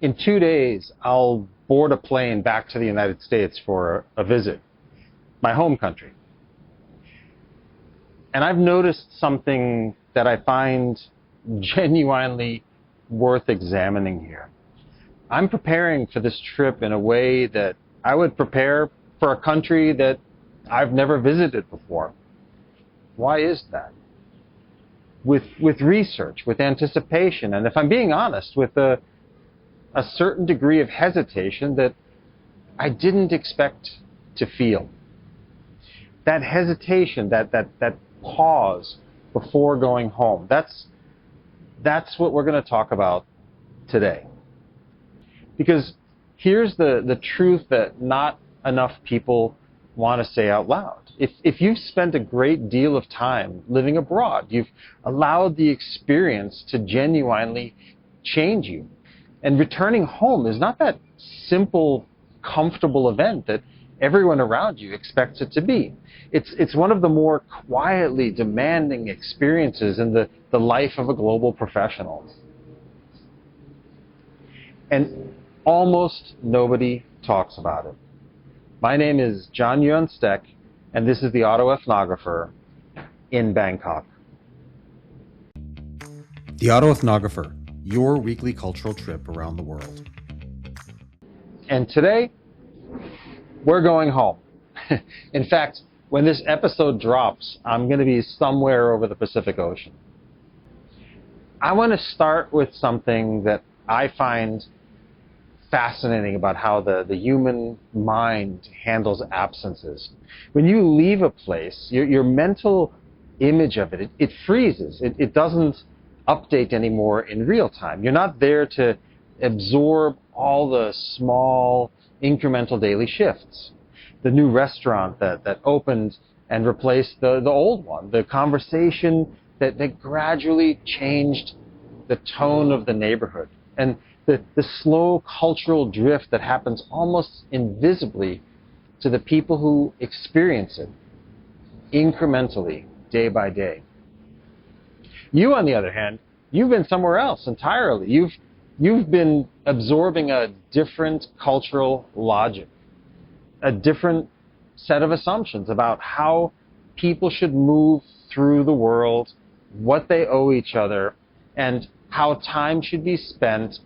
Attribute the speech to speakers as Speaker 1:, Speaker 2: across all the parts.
Speaker 1: In 2 days, I'll board a plane back to the United States for a visit, my home country. And I've noticed something that I find genuinely worth examining here. I'm preparing for this trip in a way that I would prepare for a country that I've never visited before. Why is that? With research, with anticipation, and if I'm being honest, with a certain degree of hesitation that I didn't expect to feel. That hesitation, that pause before going home, that's what we're going to talk about today. Because here's the truth that not enough people want to say out loud. If you've spent a great deal of time living abroad, you've allowed the experience to genuinely change you. And returning home is not that simple, comfortable event that everyone around you expects it to be. It's one of the more quietly demanding experiences in the life of a global professional. And almost nobody talks about it. My name is Jörn Stech, and this is the Auto Ethnographer in Bangkok.
Speaker 2: The Auto Ethnographer, your weekly cultural trip around the world.
Speaker 1: And today, we're going home. In fact, when this episode drops, I'm going to be somewhere over the Pacific Ocean. I want to start with something that I find fascinating about how the human mind handles absences. When you leave a place, your mental image of it freezes. It doesn't update anymore in real time. You're not there to absorb all the small, incremental daily shifts. The new restaurant that opened and replaced the old one. The conversation that gradually changed the tone of the neighborhood. And the slow cultural drift that happens almost invisibly to the people who experience it, incrementally, day by day. You, on the other hand, you've been somewhere else entirely. You've been absorbing a different cultural logic, a different set of assumptions about how people should move through the world, what they owe each other, and how time should be spent,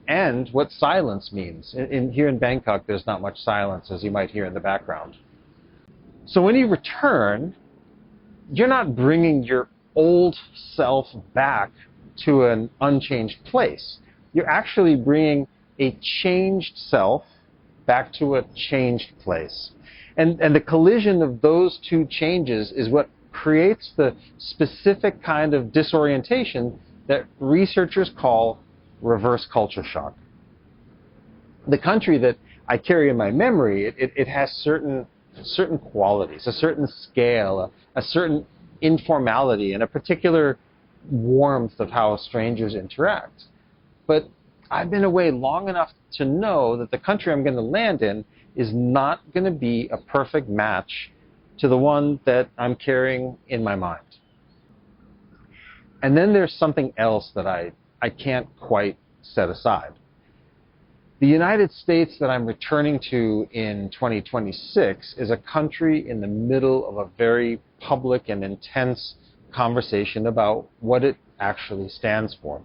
Speaker 1: and what silence means. Here in Bangkok, there's not much silence, as you might hear in the background. So when you return, you're not bringing your old self back to an unchanged place. You're actually bringing a changed self back to a changed place. And the collision of those two changes is what creates the specific kind of disorientation that researchers call reverse culture shock. The country that I carry in my memory, it has certain qualities, a certain scale, a certain informality, and a particular warmth of how strangers interact. But I've been away long enough to know that the country I'm going to land in is not going to be a perfect match to the one that I'm carrying in my mind. And then there's something else that I can't quite set aside. The United States that I'm returning to in 2026 is a country in the middle of a very public and intense conversation about what it actually stands for,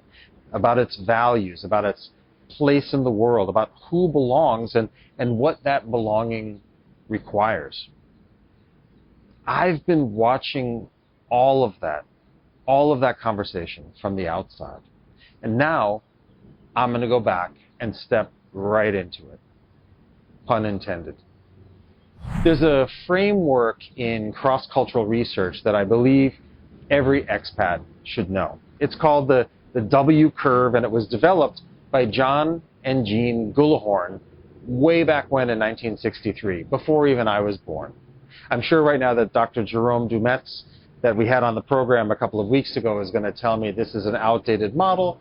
Speaker 1: about its values, about its place in the world, about who belongs and what that belonging requires. I've been watching all of that conversation from the outside. And now I'm going to go back and step right into it. Pun intended. There's a framework in cross-cultural research that I believe every expat should know. It's called the W curve, and it was developed by John and Jean Gullahorn way back when in 1963, before even I was born. I'm sure right now that Dr. Jerome Dumetz that we had on the program a couple of weeks ago is going to tell me this is an outdated model,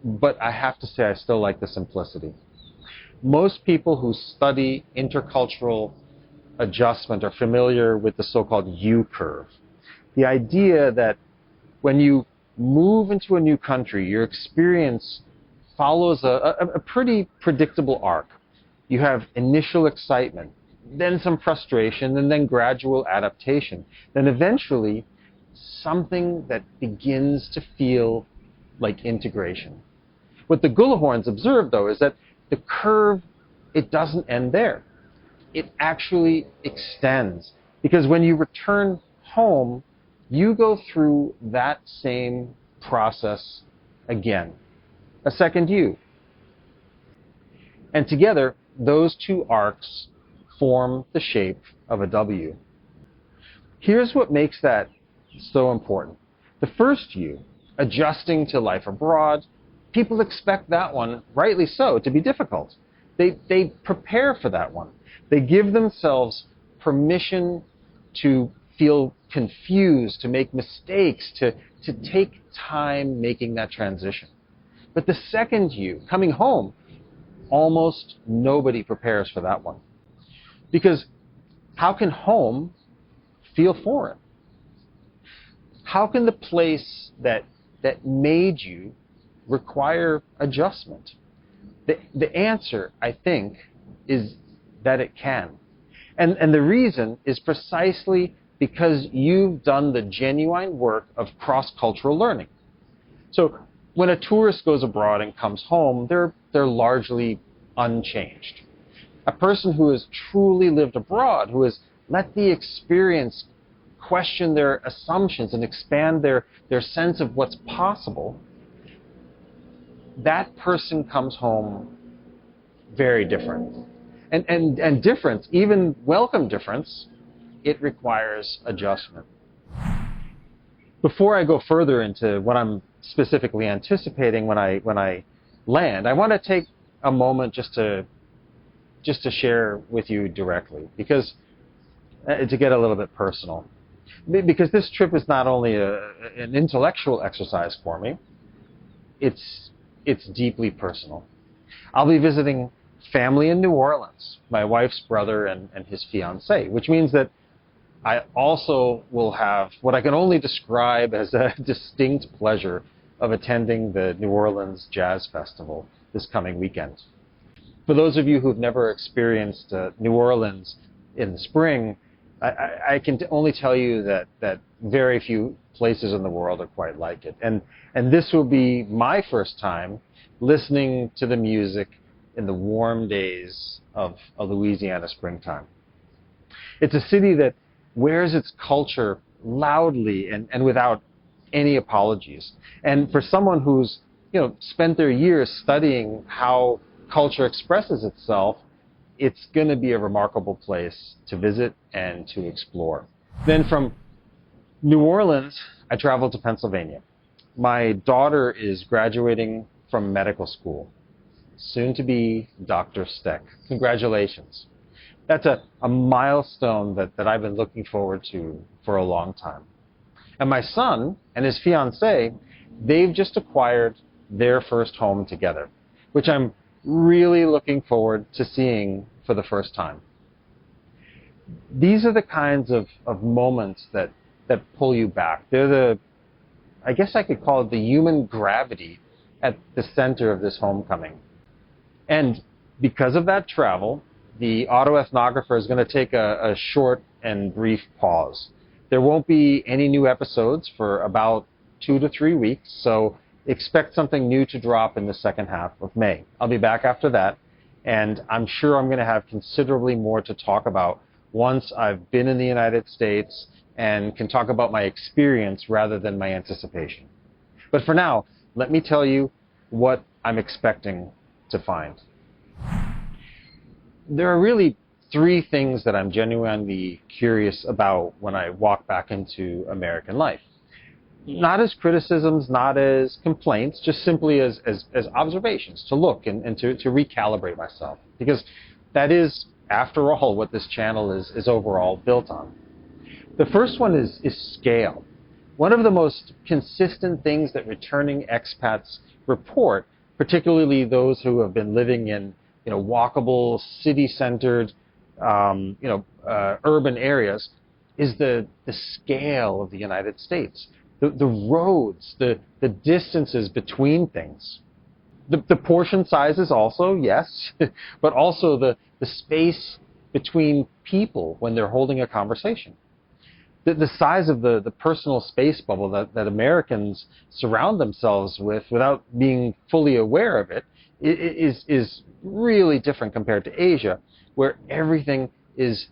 Speaker 1: but I have to say I still like the simplicity. Most people who study intercultural adjustment are familiar with the so-called U curve. The idea that when you move into a new country, your experience follows a pretty predictable arc. You have initial excitement, then some frustration, and then gradual adaptation. Then eventually, something that begins to feel like integration. What the Gullahorns observed, though, is that the curve, it doesn't end there. It actually extends. Because when you return home, you go through that same process again. A second you. And together, those two arcs form the shape of a W. Here's what makes that so important. The first you, adjusting to life abroad, people expect that one, rightly so, to be difficult. They prepare for that one. They give themselves permission to feel confused, to make mistakes, to take time making that transition. But the second you, coming home, almost nobody prepares for that one. Because how can home feel foreign? How can the place that made you require adjustment? The answer, I think, is that it can. And the reason is precisely because you've done the genuine work of cross-cultural learning. So when a tourist goes abroad and comes home, they're largely unchanged. A person who has truly lived abroad, who has let the experience question their assumptions and expand their sense of what's possible, that person comes home very different. And difference, even welcome difference, it requires adjustment. Before I go further into what I'm specifically anticipating when I land, I want to take a moment just to share with you directly, because to get a little bit personal. Because this trip is not only an intellectual exercise for me, it's deeply personal. I'll be visiting family in New Orleans, my wife's brother and his fiancée, which means that I also will have what I can only describe as a distinct pleasure of attending the New Orleans Jazz Festival this coming weekend. For those of you who've never experienced New Orleans in the spring, I can only tell you that very few places in the world are quite like it. And this will be my first time listening to the music in the warm days of a Louisiana springtime. It's a city that wears its culture loudly and without any apologies. And for someone who's spent their years studying how culture expresses itself, it's going to be a remarkable place to visit and to explore. Then from New Orleans, I traveled to Pennsylvania. My daughter is graduating from medical school, soon to be Dr. Stech. Congratulations. That's a milestone that I've been looking forward to for a long time. And my son and his fiancée, they've just acquired their first home together, which I'm really looking forward to seeing for the first time. These are the kinds of moments that pull you back. They're I guess I could call it the human gravity at the center of this homecoming. And because of that travel, the Auto Ethnographer is going to take a short and brief pause. There won't be any new episodes for about 2 to 3 weeks, so expect something new to drop in the second half of May. I'll be back after that, and I'm sure I'm going to have considerably more to talk about once I've been in the United States and can talk about my experience rather than my anticipation. But for now, let me tell you what I'm expecting to find. There are really 3 things that I'm genuinely curious about when I walk back into American life. Not as criticisms, not as complaints, just simply as observations, to look and to recalibrate myself. Because that is, after all, what this channel is overall built on. The first one is scale. One of the most consistent things that returning expats report, particularly those who have been living in walkable, city-centered, urban areas, is the scale of the United States. The roads, the distances between things. The portion sizes also, yes, but also the space between people when they're holding a conversation. The size of the personal space bubble that Americans surround themselves with without being fully aware of it is really different compared to Asia, where everything is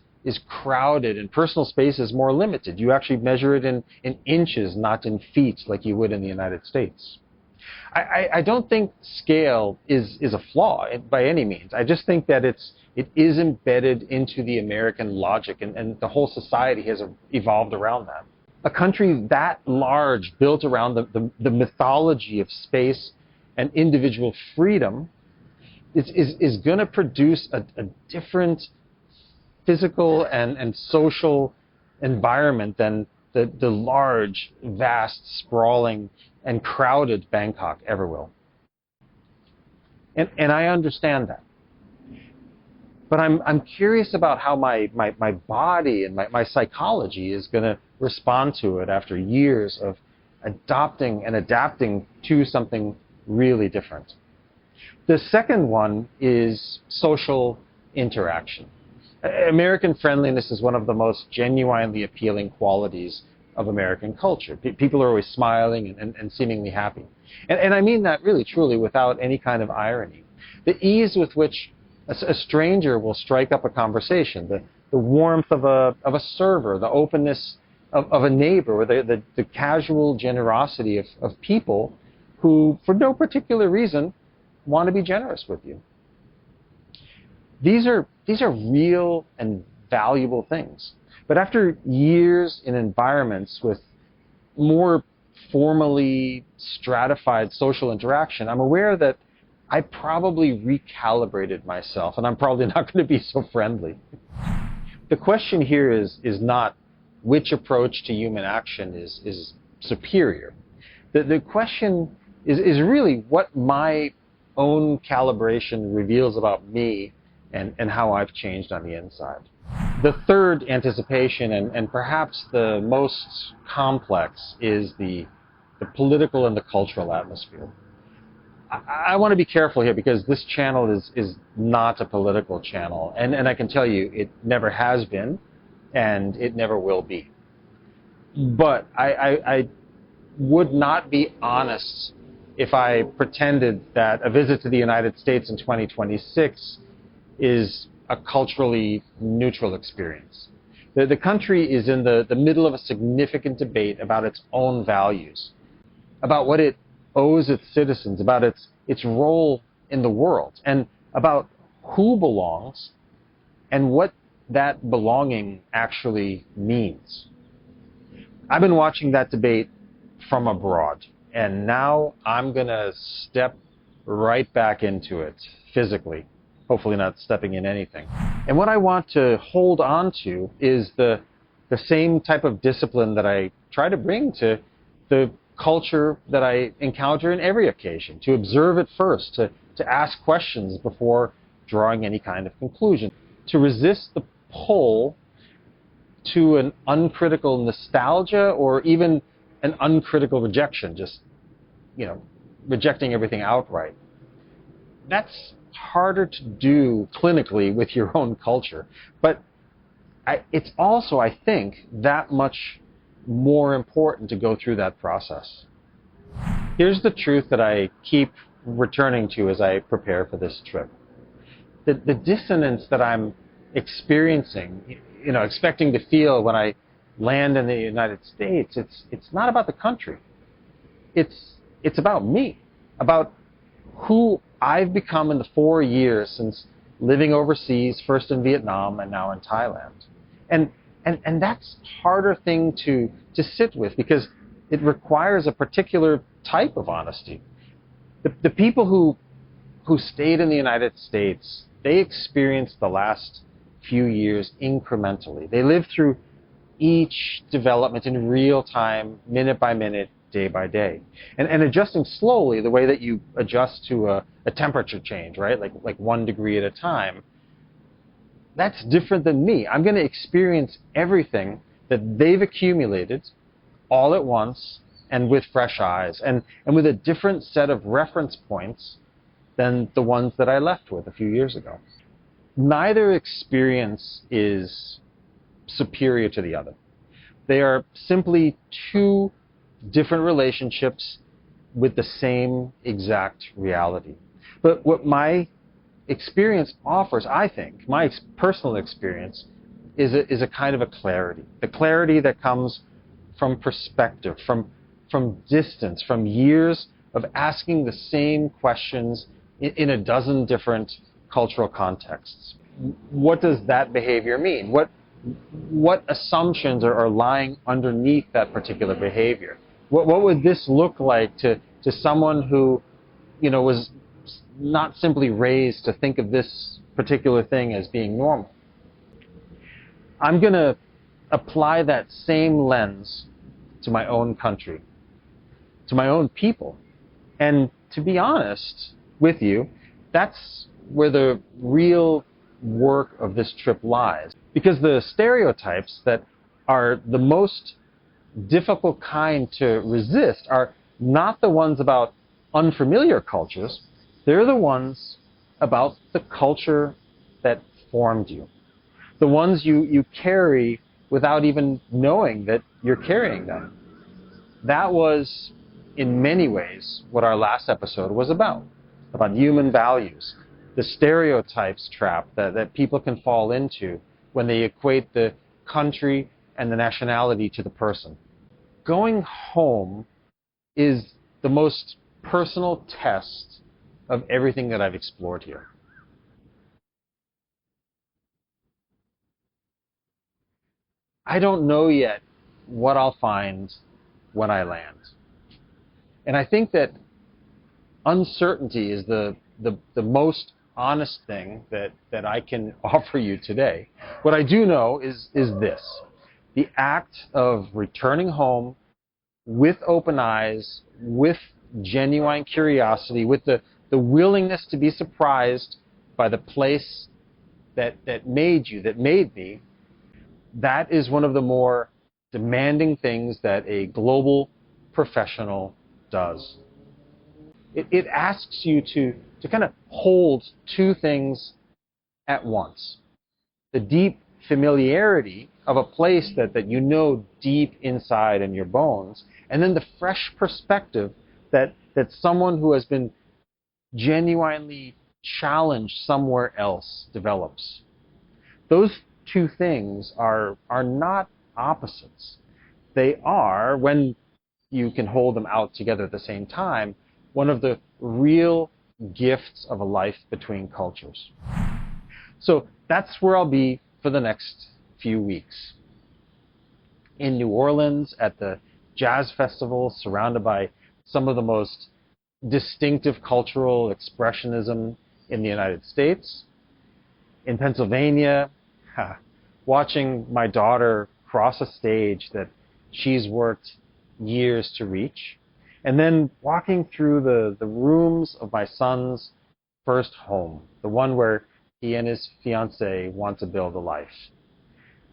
Speaker 1: crowded and personal space is more limited. You actually measure it in inches, not in feet like you would in the United States. I don't think scale is a flaw by any means. I just think that it is embedded into the American logic, and the whole society has evolved around that. A country that large, built around the mythology of space and individual freedom, is going to produce a different physical and social environment than the large, vast, sprawling, and crowded Bangkok ever will. And I understand that. But I'm curious about how my body and my psychology is going to respond to it after years of adopting and adapting to something really different. The second one is social interaction. American friendliness is one of the most genuinely appealing qualities of American culture. People are always smiling and seemingly happy. And I mean that really, truly, without any kind of irony. The ease with which a stranger will strike up a conversation, the warmth of a server, the openness of a neighbor, or the casual generosity of people who, for no particular reason, want to be generous with you. These are real and valuable things. But after years in environments with more formally stratified social interaction, I'm aware that I probably recalibrated myself, and I'm probably not going to be so friendly. The question here is not which approach to human action is superior. The question is really what my own calibration reveals about me and how I've changed on the inside. The third anticipation, and perhaps the most complex, is the political and the cultural atmosphere. I want to be careful here because this channel is not a political channel, and I can tell you it never has been, and it never will be. But I would not be honest if I pretended that a visit to the United States in 2026 is a culturally neutral experience. The country is in the middle of a significant debate about its own values, about what it owes its citizens, about its role in the world, and about who belongs and what that belonging actually means. I've been watching that debate from abroad, and now I'm going to step right back into it physically, hopefully not stepping in anything. And what I want to hold on to is the same type of discipline that I try to bring to the culture that I encounter in every occasion, to observe it first, to ask questions before drawing any kind of conclusion, to resist the pull to an uncritical nostalgia or even an uncritical rejection, just, rejecting everything outright. That's harder to do clinically with your own culture, but it's also, I think, that much more important to go through that process. Here's the truth that I keep returning to as I prepare for this trip. The dissonance that I'm experiencing, expecting to feel when I land in the United States, it's not about the country. It's about me, about who I've become in the 4 years since living overseas, first in Vietnam and now in Thailand. And that's a harder thing to sit with because it requires a particular type of honesty. The people who stayed in the United States, they experienced the last few years incrementally. They lived through each development in real time, minute by minute, day by day. And adjusting slowly, the way that you adjust to a temperature change, right? Like 1 degree at a time. That's different than me. I'm going to experience everything that they've accumulated all at once and with fresh eyes and with a different set of reference points than the ones that I left with a few years ago. Neither experience is superior to the other. They are simply two different relationships with the same exact reality. But what my experience offers, I think, my personal experience, is a kind of a clarity. The clarity that comes from perspective, from distance, from years of asking the same questions in a dozen different cultural contexts. What does that behavior mean? What assumptions are lying underneath that particular behavior? What would this look like to someone who, was not simply raised to think of this particular thing as being normal? I'm going to apply that same lens to my own country, to my own people. And to be honest with you, that's where the real work of this trip lies. Because the stereotypes that are the most difficult kind to resist are not the ones about unfamiliar cultures. They're the ones about the culture that formed you. The ones you carry without even knowing that you're carrying them. That was, in many ways, what our last episode was about human values, the stereotypes trap that people can fall into when they equate the country and the nationality to the person. Going home is the most personal test of everything that I've explored here. I don't know yet what I'll find when I land. And I think that uncertainty is the most honest thing that I can offer you today. What I do know is this: the act of returning home with open eyes, with genuine curiosity, with the willingness to be surprised by the place that made you, that made me. That is one of the more demanding things that a global professional does. It asks you to kind of hold two things at once. The deep familiarity of a place that you know deep inside in your bones, and then the fresh perspective that someone who has been genuinely challenged somewhere else develops. Those two things are not opposites. They are, when you can hold them out together at the same time, one of the real gifts of a life between cultures. So that's where I'll be for the next few weeks. In New Orleans at the Jazz Festival, surrounded by some of the most distinctive cultural expressionism in the United States. In Pennsylvania, watching my daughter cross a stage that she's worked years to reach, and then walking through the rooms of my son's first home, the one where he and his fiancée want to build a life.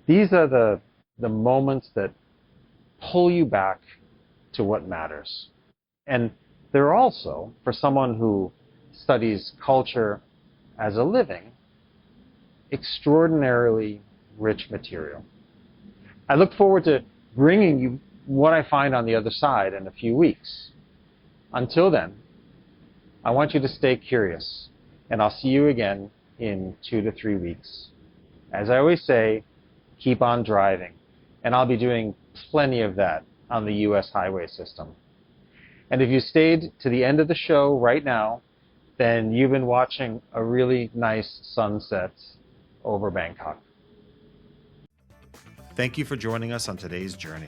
Speaker 1: These are the moments that pull you back to what matters. And they're also, for someone who studies culture as a living, extraordinarily rich material. I look forward to bringing you what I find on the other side in a few weeks. Until then, I want you to stay curious, and I'll see you again in 2 to 3 weeks. As I always say, keep on driving, and I'll be doing plenty of that on the U.S. highway system. And if you stayed to the end of the show right now, then you've been watching a really nice sunset over Bangkok.
Speaker 2: Thank you for joining us on today's journey.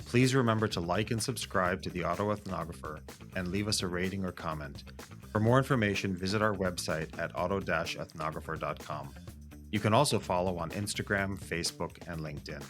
Speaker 2: Please remember to like and subscribe to the Auto Ethnographer and leave us a rating or comment. For more information, visit our website at auto-ethnographer.com. You can also follow on Instagram, Facebook, and LinkedIn.